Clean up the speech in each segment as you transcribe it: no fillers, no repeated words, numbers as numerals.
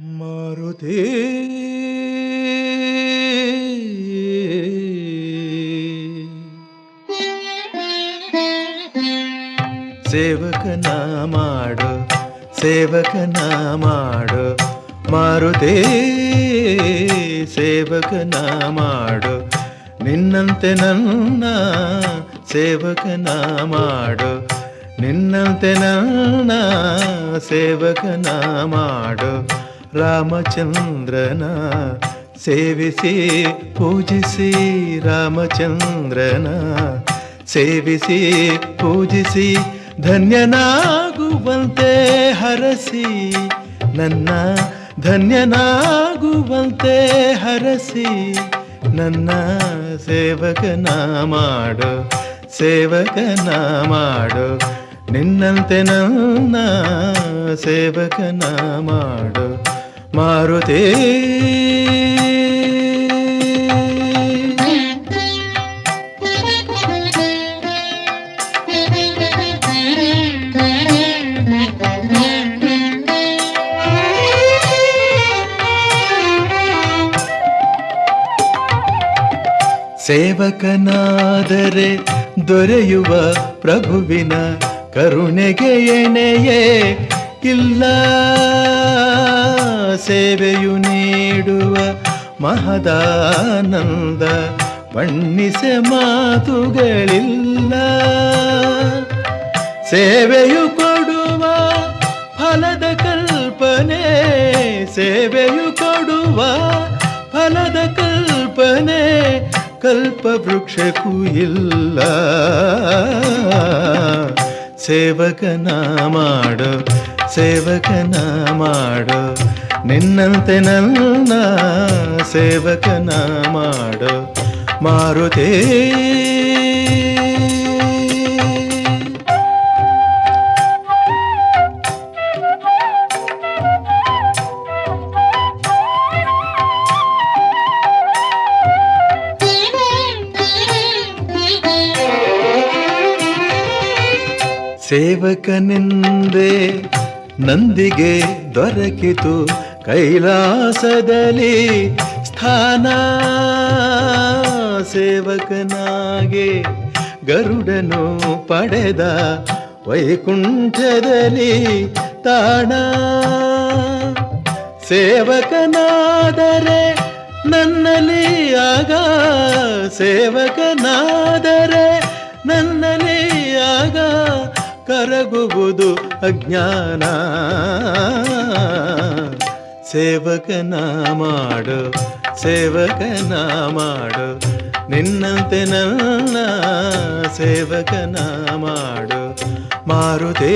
ಮಾರುತಿ ಸೇವಕನ ಮಾಡು ಸೇವಕನ ಮಾಡು ಮಾರುತಿ ಸೇವಕನ ಮಾಡು ನಿನ್ನಂತೆ ನನ್ನ ಸೇವಕನ ಮಾಡು ನಿನ್ನಂತೆ ನನ್ನ ಸೇವಕನ ಮಾಡು ರಾಮಚಂದ್ರನ ಸೇವಿಸಿ ಪೂಜಿಸಿ ರಾಮಚಂದ್ರನ ಸೇವಿಸಿ ಪೂಜಿಸಿ ಧನ್ಯನಾಗುವಂತೆ ಹರಸಿ ನನ್ನ ಧನ್ಯನಾಗುವಂತೆ ಹರಸಿ ನನ್ನ ಸೇವಕನ ಮಾಡು ಸೇವಕನ ಮಾಡು ನಿನ್ನಂತೆ ನನ್ನ ಸೇವಕನ ಮಾಡು ಮಾರುತಿ ಸೇವಕನಾದರೆ ದೊರೆಯುವ ಪ್ರಭುವಿನ ಕರುಣೆಗೆ ಎಣೆಯೇ ಇಲ್ಲ ಸೇವೆಯು ನೀಡುವ ಮಹದಾನಂದ ಬಣ್ಣಿಸೆ ಮಾತುಗಳಿಲ್ಲ ಸೇವೆಯು ಕೊಡುವ ಫಲದ ಕಲ್ಪನೆ ಸೇವೆಯು ಕೊಡುವ ಫಲದ ಕಲ್ಪನೆ ಕಲ್ಪವೃಕ್ಷಕ್ಕೂ ಇಲ್ಲ ಸೇವಕನ ಮಾಡು ಸೇವಕನ ಮಾಡು ನಿನ್ನಂತೆ ನನ್ನ ಸೇವಕನ ಮಾಡು ಮಾರುತಿ ಸೇವಕನೆಂದೇ ನಂದಿಗೆ ದೊರಕಿತು ಕೈಲಾಸದಲ್ಲಿ ಸ್ಥಾನ ಸೇವಕನಾಗೆ ಗರುಡನು ಪಡೆದ ವೈಕುಂಠದಲ್ಲಿ ತಾಣ ಸೇವಕನಾದರೆ ನನ್ನಲ್ಲಿ ಆಗ ಸೇವಕನಾದರೆ ನನ್ನಲ್ಲಿ ಆಗ ಕರಗುವುದು ಅಜ್ಞಾನ ಸೇವಕನ ಮಾಡು ಸೇವಕನ ಮಾಡು ನಿನ್ನಂತೆ ನನ್ನ ಸೇವಕನ ಮಾಡು ಮಾರುತಿ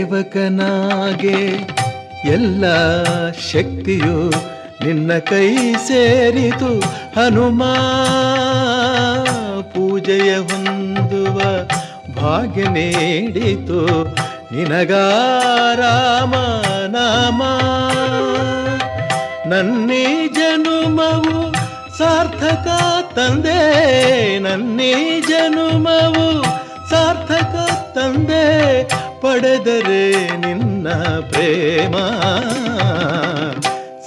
ಸೇವಕನಾಗೆ ಎಲ್ಲ ಶಕ್ತಿಯು ನಿನ್ನ ಕೈ ಸೇರಿತು ಹನುಮ ಪೂಜೆಯ ಹೊಂದುವ ಭಾಗ್ಯ ನೀಡಿತು ನಿನಗಾರಾಮ ನಾಮ ನನ್ನೀ ಜನುಮವು ಸಾರ್ಥಕ ತಂದೆ ನನ್ನೀ ಜನುಮವು ಸಾರ್ಥಕ ತಂದೆ ಪಡೆದರೆ ನಿನ್ನ ಪ್ರೇಮ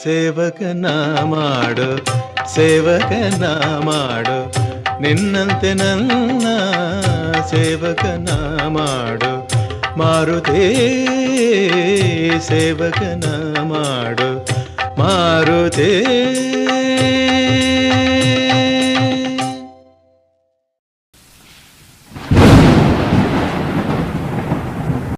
ಸೇವಕನ ಮಾಡು ಸೇವಕನ ಮಾಡು ನಿನ್ನಂತೆ ನನ್ನ ಸೇವಕನ ಮಾಡು ಮಾರುತಿ ಸೇವಕನ ಮಾಡು ಮಾರುತಿ